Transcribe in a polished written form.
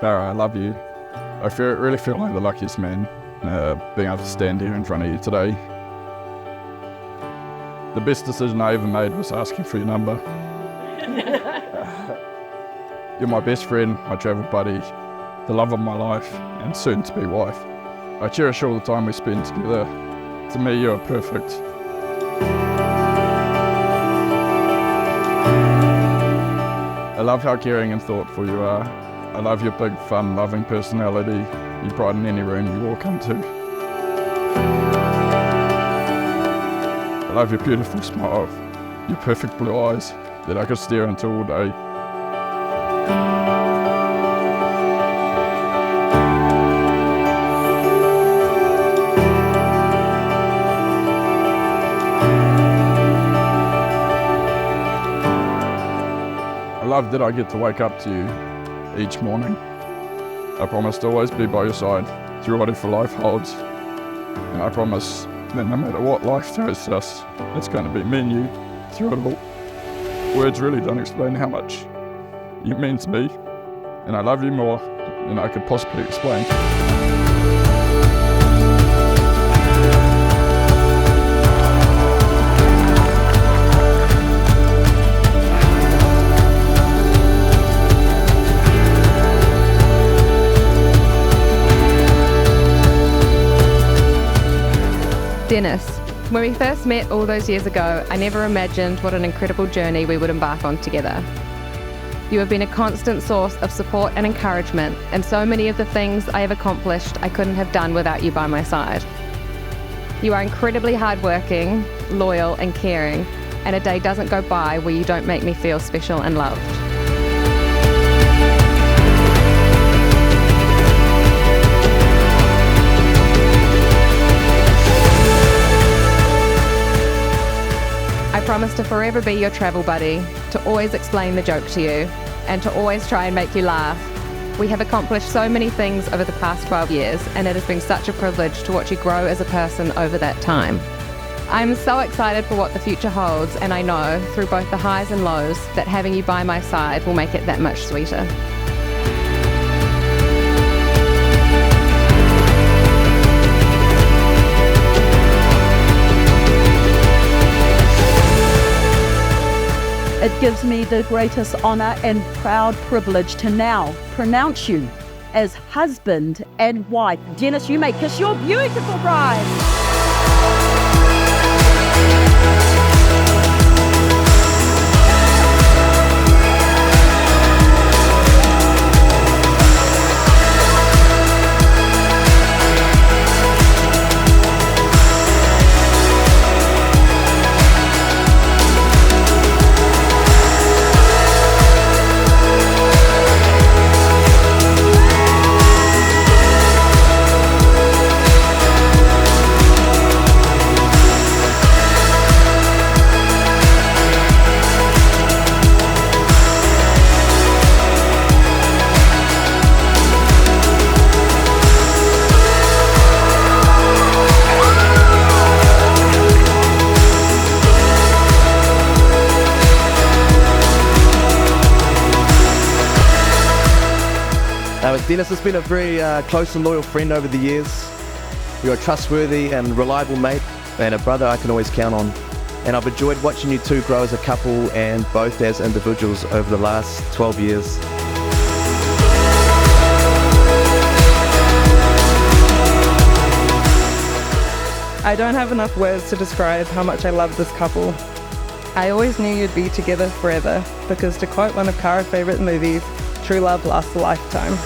Cara, I love you. Really feel like the luckiest man being able to stand here in front of you today. The best decision I ever made was asking for your number. You're my best friend, my travel buddy, the love of my life, and soon-to-be wife. I cherish all the time we spend together. To me, you are perfect. I love how caring and thoughtful you are. I love your big, fun, loving personality. You brighten any room you walk into. I love your beautiful smile, your perfect blue eyes that I could stare into all day. I love that I get to wake up to you each morning. I promise to always be by your side through whatever life holds. And I promise that no matter what life throws at us, it's going to be me and you through it all. Words really don't explain how much you mean to me, and I love you more than I could possibly explain. Dennis, when we first met all those years ago, I never imagined what an incredible journey we would embark on together. You have been a constant source of support and encouragement, and so many of the things I have accomplished I couldn't have done without you by my side. You are incredibly hardworking, loyal and caring, and a day doesn't go by where you don't make me feel special and loved. I promise to forever be your travel buddy, to always explain the joke to you, and to always try and make you laugh. We have accomplished so many things over the past 12 years, and it has been such a privilege to watch you grow as a person over that time. I'm so excited for what the future holds, and I know, through both the highs and lows, that having you by my side will make it that much sweeter. It gives me the greatest honour and proud privilege to now pronounce you as husband and wife. Dennis, you may kiss your beautiful bride. Dennis has been a very close and loyal friend over the years. You're a trustworthy and reliable mate, and a brother I can always count on. And I've enjoyed watching you two grow as a couple and both as individuals over the last 12 years. I don't have enough words to describe how much I love this couple. I always knew you'd be together forever, because to quote one of Cara's favourite movies, true love lasts a lifetime.